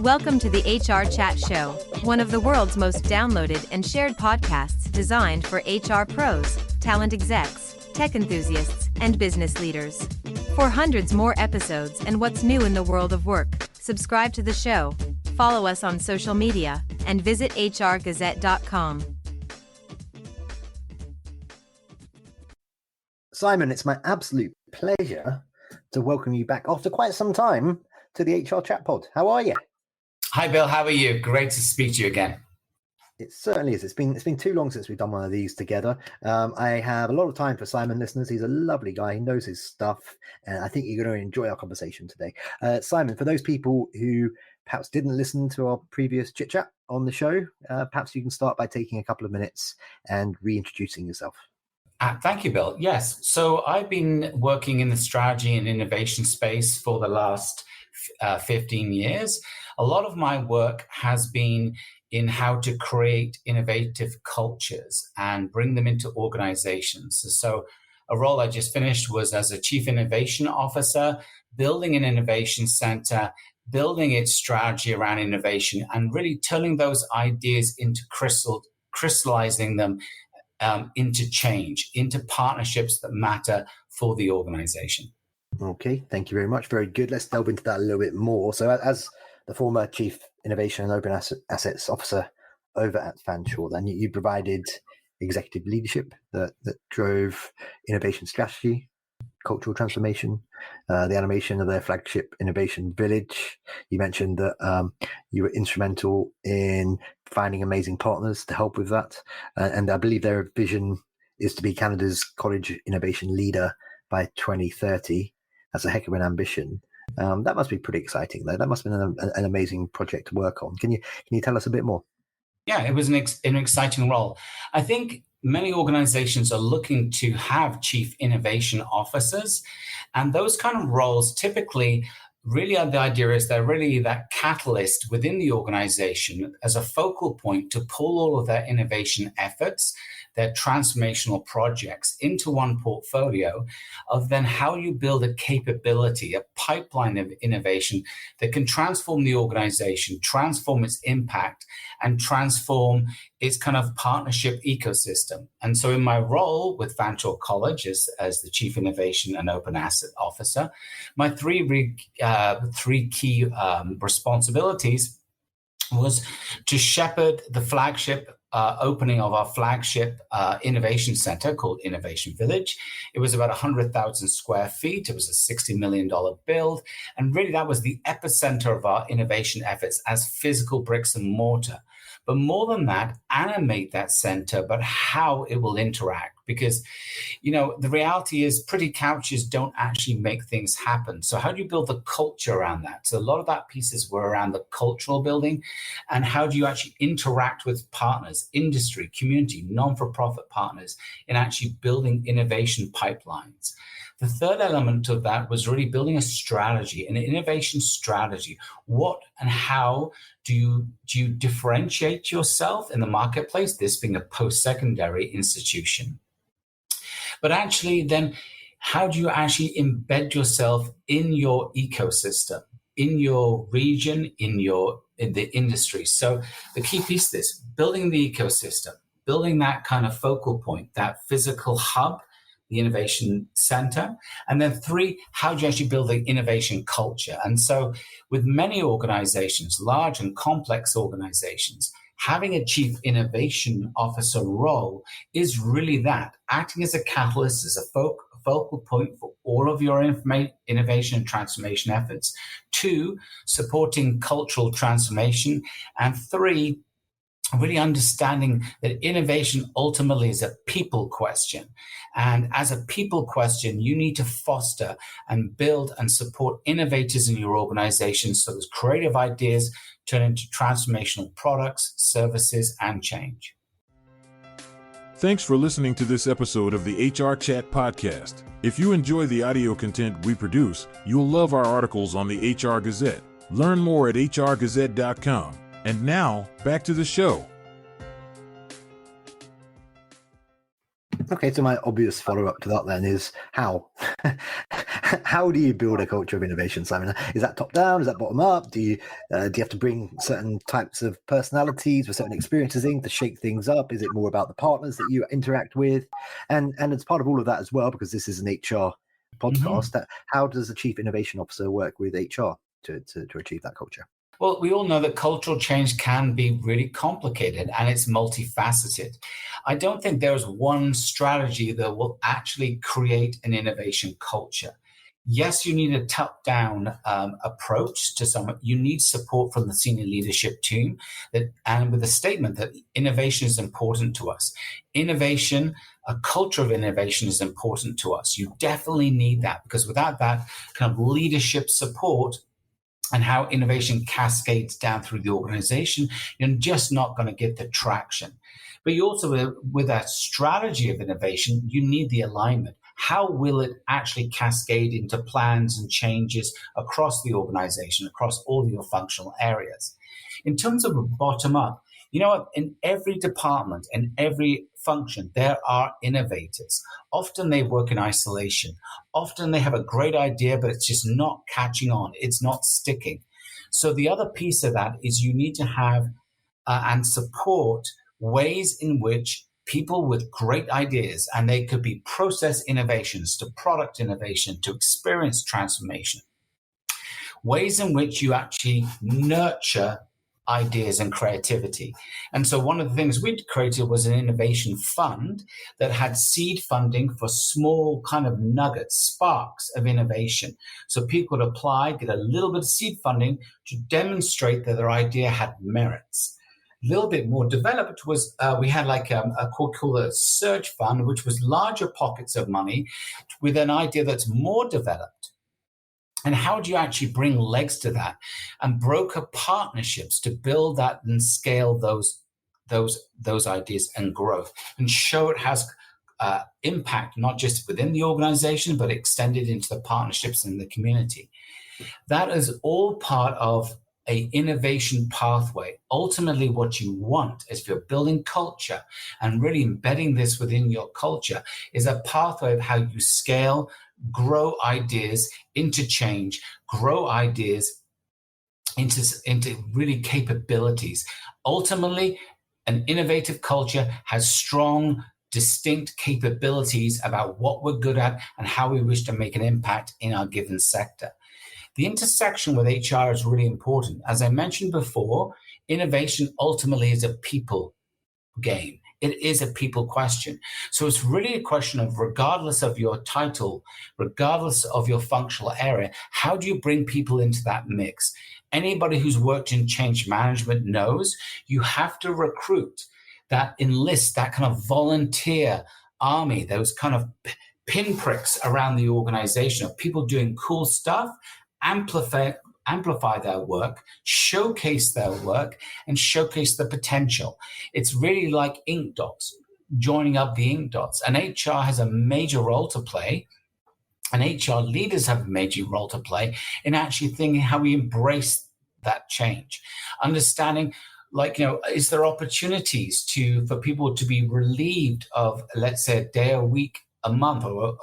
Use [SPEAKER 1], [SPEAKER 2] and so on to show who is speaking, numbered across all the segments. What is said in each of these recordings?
[SPEAKER 1] Welcome to the HR Chat Show, one of the world's most downloaded and shared podcasts designed for HR pros, talent execs, tech enthusiasts, and business leaders. For hundreds more episodes and what's new in the world of work, subscribe to the show, follow us on social media, and visit hrgazette.com.
[SPEAKER 2] Simon, it's my absolute pleasure to welcome you back after quite some time to the HR Chat Pod. How are you?
[SPEAKER 3] Hi, Bill. How are you? Great to speak to you again.
[SPEAKER 2] It certainly is. It's been too long since we've done one of these together. I have a lot of time for Simon, listeners. He's a lovely guy. He knows his stuff, and I think you're going to enjoy our conversation today. Simon, for those people who perhaps didn't listen to our previous chit chat on the show, perhaps you can start by taking a couple of minutes and reintroducing yourself.
[SPEAKER 3] Thank you, Bill. Yes. So I've been working in the strategy and innovation space for the last 15 years. A lot of my work has been in how to create innovative cultures and bring them into organizations. So a role I just finished was as a chief innovation officer, building an innovation center, building its strategy around innovation, and really turning those ideas into crystallizing them into change, into partnerships that matter for the organization.
[SPEAKER 2] Okay, thank you very much. Very good. Let's delve into that a little bit more. So as the former Chief Innovation and Open Assets Officer over at Fanshawe, then you provided executive leadership that drove innovation strategy, cultural transformation, the animation of their flagship innovation village. You mentioned that you were instrumental in finding amazing partners to help with that. And I believe their vision is to be Canada's college innovation leader by 2030. That's a heck of an ambition. That must be pretty exciting, though. That must have been an amazing project to work on. Can you tell us a bit more?
[SPEAKER 3] Yeah, it was an exciting role. I think many organizations are looking to have chief innovation officers, and those kind of roles typically really are the idea is they're really that catalyst within the organization as a focal point to pull all of their innovation efforts, their transformational projects into one portfolio of then how you build a capability, a pipeline of innovation that can transform the organization, transform its impact, and transform its kind of partnership ecosystem. And so in my role with Fanshawe College as the Chief Innovation and Open Asset Officer, my three key responsibilities was to shepherd the flagship opening of our flagship innovation center called Innovation Village. It was about 100,000 square feet. It was a $60 million build. And really that was the epicenter of our innovation efforts as physical bricks and mortar. But more than that, animate that center, but how it will interact. Because, the reality is pretty couches don't actually make things happen. So how do you build the culture around that? So a lot of that pieces were around the cultural building and how do you actually interact with partners, industry, community, non-for-profit partners in actually building innovation pipelines. The third element of that was really building a strategy, an innovation strategy. What and how do you differentiate yourself in the marketplace, this being a post-secondary institution? But actually then, how do you actually embed yourself in your ecosystem, in your region, in the industry? So the key piece of this, building the ecosystem, building that kind of focal point, that physical hub, the innovation center. And then 3, how do you actually build the innovation culture? And so with many organizations, large and complex organizations, having a chief innovation officer role is really that, acting as a catalyst, as a focal point for all of your innovation and transformation efforts. 2, supporting cultural transformation. And 3, really understanding that innovation ultimately is a people question. And as a people question, you need to foster and build and support innovators in your organization so those creative ideas turn into transformational products, services, and change.
[SPEAKER 4] Thanks for listening to this episode of the HR Chat Podcast. If you enjoy the audio content we produce, you'll love our articles on the HR Gazette. Learn more at hrgazette.com. And now, back to the show.
[SPEAKER 2] Okay, so my obvious follow-up to that then is how? how do you build a culture of innovation, Simon? Is that top down? Is that bottom up? Do you have to bring certain types of personalities with certain experiences in to shake things up? Is it more about the partners that you interact with? And as part of all of that as well, because this is an HR podcast, how does the chief innovation officer work with HR to achieve that culture?
[SPEAKER 3] Well, we all know that cultural change can be really complicated and it's multifaceted. I don't think there's one strategy that will actually create an innovation culture. Yes, you need a top-down approach to someone. You need support from the senior leadership team, and with a statement that innovation is important to us. Innovation, a culture of innovation is important to us. You definitely need that, because without that kind of leadership support, and how innovation cascades down through the organization, you're just not going to get the traction. But you also, with that strategy of innovation, you need the alignment. How will it actually cascade into plans and changes across the organization, across all your functional areas? In terms of a bottom up, you know what? In every department and every function, there are innovators. Often they work in isolation. Often they have a great idea, but it's just not catching on. It's not sticking. So the other piece of that is you need to have and support ways in which people with great ideas, and they could be process innovations to product innovation to experience transformation, ways in which you actually nurture ideas and creativity. And so one of the things we'd created was an innovation fund that had seed funding for small kind of nuggets, sparks of innovation. So people would apply, get a little bit of seed funding to demonstrate that their idea had merits. A little bit more developed was we had like called a search fund, which was larger pockets of money with an idea that's more developed. And how do you actually bring legs to that and broker partnerships to build that and scale those ideas and growth and show it has impact, not just within the organization, but extended into the partnerships in the community? That is all part of an innovation pathway. Ultimately, what you want is, if you're building culture and really embedding this within your culture, is a pathway of how you scale, grow ideas into change, grow ideas into really capabilities. Ultimately, an innovative culture has strong, distinct capabilities about what we're good at and how we wish to make an impact in our given sector. The intersection with HR is really important. As I mentioned before, innovation ultimately is a people game. It is a people question. So it's really a question of, regardless of your title, regardless of your functional area, how do you bring people into that mix? Anybody who's worked in change management knows you have to recruit, that enlist, that kind of volunteer army, those kind of pinpricks around the organization of people doing cool stuff, amplify their work, showcase their work, and showcase the potential. It's really like ink dots, joining up the ink dots. And HR has a major role to play, and HR leaders have a major role to play in actually thinking how we embrace that change. Understanding, like, is there opportunities for people to be relieved of, let's say, a day a week, a month, or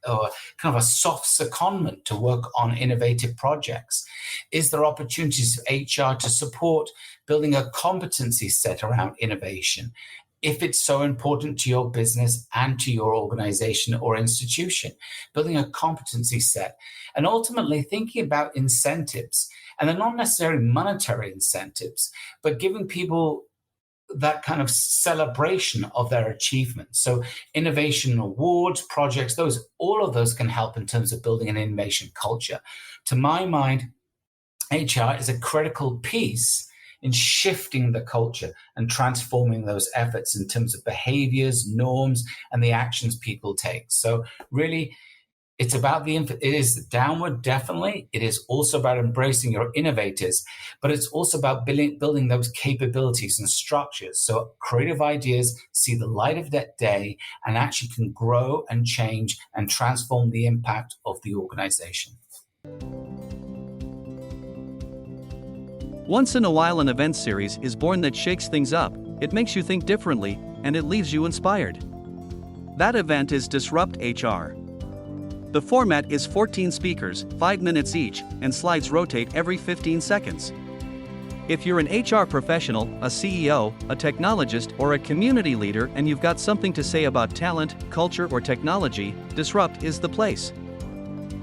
[SPEAKER 3] kind of a soft secondment to work on innovative projects? Is there opportunities for HR to support building a competency set around innovation, if it's so important to your business and to your organization or institution? Building a competency set, and ultimately thinking about incentives, and they're not necessarily monetary incentives, but giving people that kind of celebration of their achievements. So innovation awards, projects, all of those can help in terms of building an innovation culture. To my mind, HR is a critical piece in shifting the culture and transforming those efforts in terms of behaviors, norms, and the actions people take. So really, it's about it is downward, definitely. It is also about embracing your innovators, but it's also about building those capabilities and structures so creative ideas see the light of that day and actually can grow and change and transform the impact of the organization.
[SPEAKER 5] Once in a while, an event series is born that shakes things up, it makes you think differently, and it leaves you inspired. That event is Disrupt HR. The format is 14 speakers, 5 minutes each, and slides rotate every 15 seconds. If you're an HR professional, a CEO, a technologist, or a community leader and you've got something to say about talent, culture, or technology, Disrupt is the place.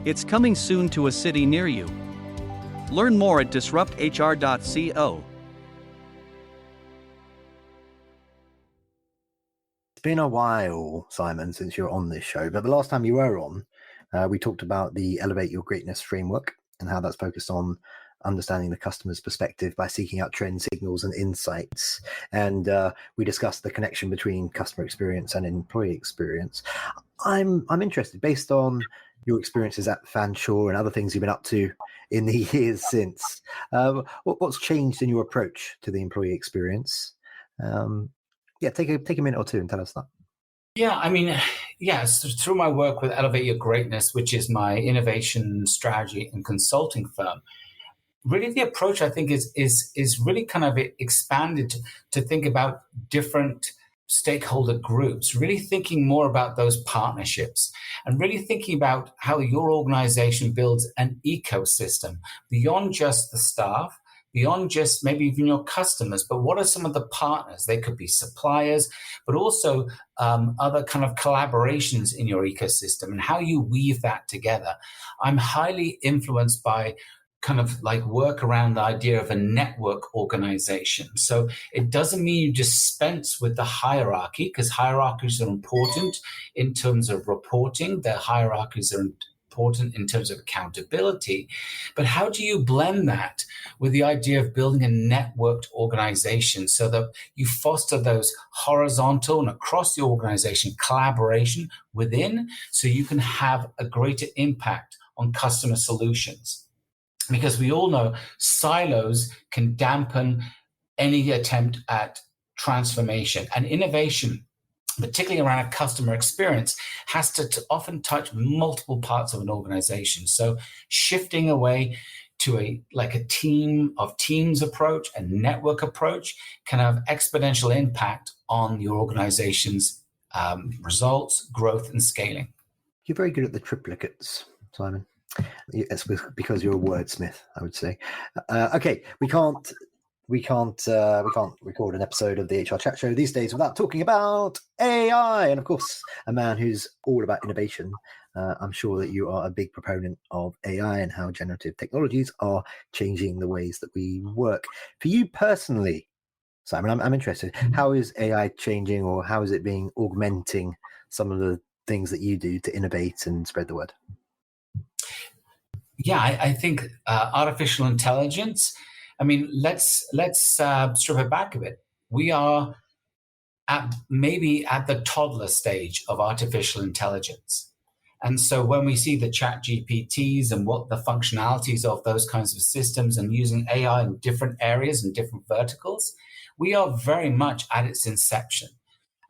[SPEAKER 5] It's coming soon to a city near you. Learn more at disrupthr.co.
[SPEAKER 2] It's been a while, Simon, since you're on this show, but the last time you were on, we talked about the Elevate Your Greatness framework and how that's focused on understanding the customer's perspective by seeking out trend signals and insights. And we discussed the connection between customer experience and employee experience. I'm interested, based on your experiences at Fanshawe and other things you've been up to in the years since, what's changed in your approach to the employee experience? Take a minute or two and tell us that.
[SPEAKER 3] Yeah, I mean, yes, through my work with Elevate Your Greatness, which is my innovation strategy and consulting firm, really the approach I think is really kind of expanded to think about different stakeholder groups, really thinking more about those partnerships and really thinking about how your organization builds an ecosystem beyond just the staff, beyond just maybe even your customers, but what are some of the partners? They could be suppliers, but also other kind of collaborations in your ecosystem and how you weave that together. I'm highly influenced by kind of like work around the idea of a network organization. So it doesn't mean you dispense with the hierarchy, because hierarchies are important in terms of reporting. The hierarchies are important in terms of accountability. But how do you blend that with the idea of building a networked organization so that you foster those horizontal and across the organization collaboration within, so you can have a greater impact on customer solutions? Because we all know silos can dampen any attempt at transformation, and innovation, particularly around a customer experience, has to often touch multiple parts of an organization. So shifting away to a team of teams approach and network approach can have exponential impact on your organization's results, growth, and scaling.
[SPEAKER 2] You're very good at the triplicates, Simon. It's because you're a wordsmith, I would say. Okay, we can't record an episode of the HR Chat Show these days without talking about AI, and of course, a man who's all about innovation. I'm sure that you are a big proponent of AI and how generative technologies are changing the ways that we work. For you personally, Simon, I'm interested. How is AI changing, or how is it augmenting some of the things that you do to innovate and spread the word?
[SPEAKER 3] Yeah, I think artificial intelligence, I mean, let's strip it back a bit. We are maybe at the toddler stage of artificial intelligence. And so when we see the chat GPTs and what the functionalities of those kinds of systems and using AI in different areas and different verticals, we are very much at its inception.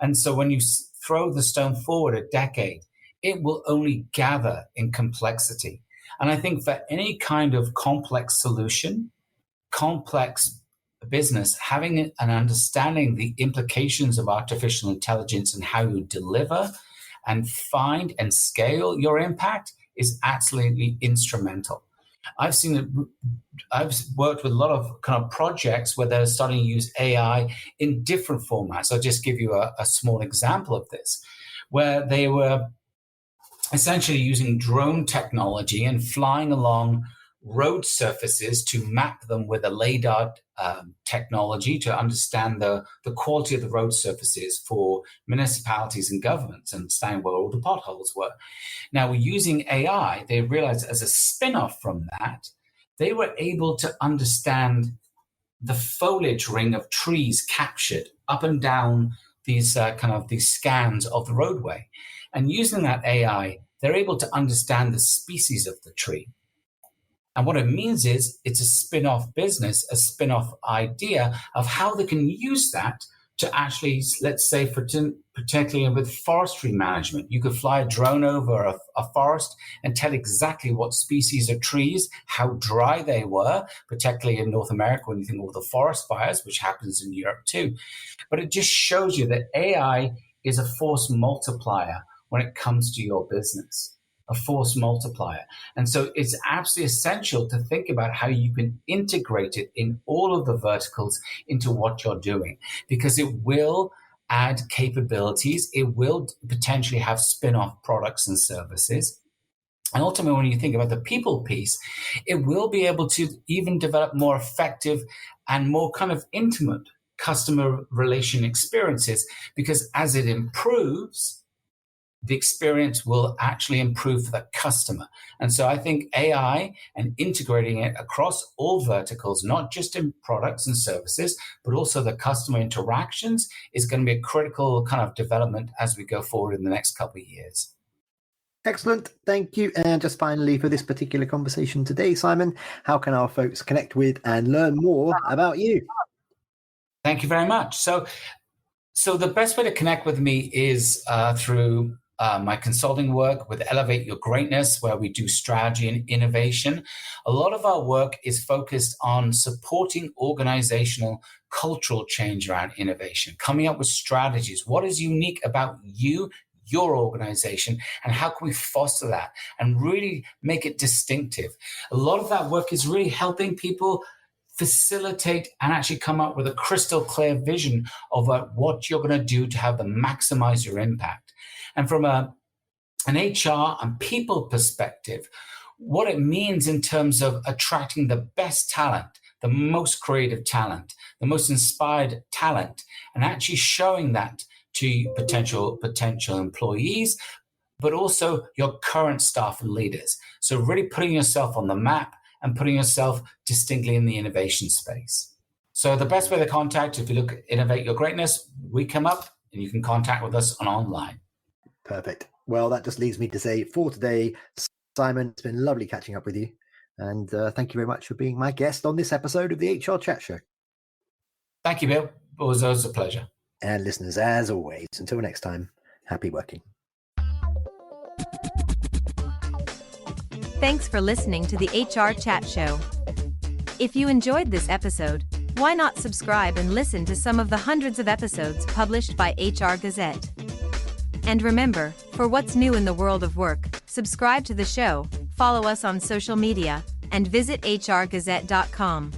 [SPEAKER 3] And so when you throw the stone forward a decade, it will only gather in complexity. And I think for any kind of complex solution, complex business, having an understanding the implications of artificial intelligence and how you deliver and find and scale your impact is absolutely instrumental. I've worked with a lot of kind of projects where they're starting to use AI in different formats. I'll just give you a small example of this, where they were essentially using drone technology and flying along road surfaces to map them with a LiDAR technology to understand the quality of the road surfaces for municipalities and governments and understand where all the potholes were. Now, using AI, they realized as a spin-off from that, they were able to understand the foliage ring of trees captured up and down these these scans of the roadway. And using that AI, they're able to understand the species of the tree. And what it means is it's a spin-off business, a spin-off idea of how they can use that to actually, let's say, particularly with forestry management, you could fly a drone over a forest and tell exactly what species of trees, how dry they were, particularly in North America when you think of all the forest fires, which happens in Europe too. But it just shows you that AI is a force multiplier when it comes to your business. a force multiplier. And so it's absolutely essential to think about how you can integrate it in all of the verticals into what you're doing, because it will add capabilities. It will potentially have spin-off products and services. And ultimately, when you think about the people piece, it will be able to even develop more effective and more kind of intimate customer relation experiences, because as it improves, the experience will actually improve for the customer. And so I think AI and integrating it across all verticals, not just in products and services, but also the customer interactions, is going to be a critical kind of development as we go forward in the next couple of years.
[SPEAKER 2] Excellent. Thank you. And just finally, for this particular conversation today, Simon, how can our folks connect with and learn more about you?
[SPEAKER 3] Thank you very much. So the best way to connect with me is through my consulting work with Elevate Your Greatness, where we do strategy and innovation. A lot of our work is focused on supporting organizational cultural change around innovation, coming up with strategies. What is unique about you, your organization, and how can we foster that and really make it distinctive? A lot of that work is really helping people facilitate and actually come up with a crystal clear vision of what you're going to do to have them maximize your impact. And from an HR and people perspective, what it means in terms of attracting the best talent, the most creative talent, the most inspired talent, and actually showing that to potential employees, but also your current staff and leaders. So really putting yourself on the map and putting yourself distinctly in the innovation space. So the best way to contact, if you look at Innovate Your Greatness, we come up and you can contact with us online.
[SPEAKER 2] Perfect. Well, that just leaves me to say for today, Simon, it's been lovely catching up with you. And thank you very much for being my guest on this episode of the HR Chat Show.
[SPEAKER 3] Thank you, Bill. It was always a pleasure.
[SPEAKER 2] And listeners, as always, until next time, happy working.
[SPEAKER 1] Thanks for listening to the HR Chat Show. If you enjoyed this episode, why not subscribe and listen to some of the hundreds of episodes published by HR Gazette? And remember, for what's new in the world of work, subscribe to the show, follow us on social media, and visit hrgazette.com.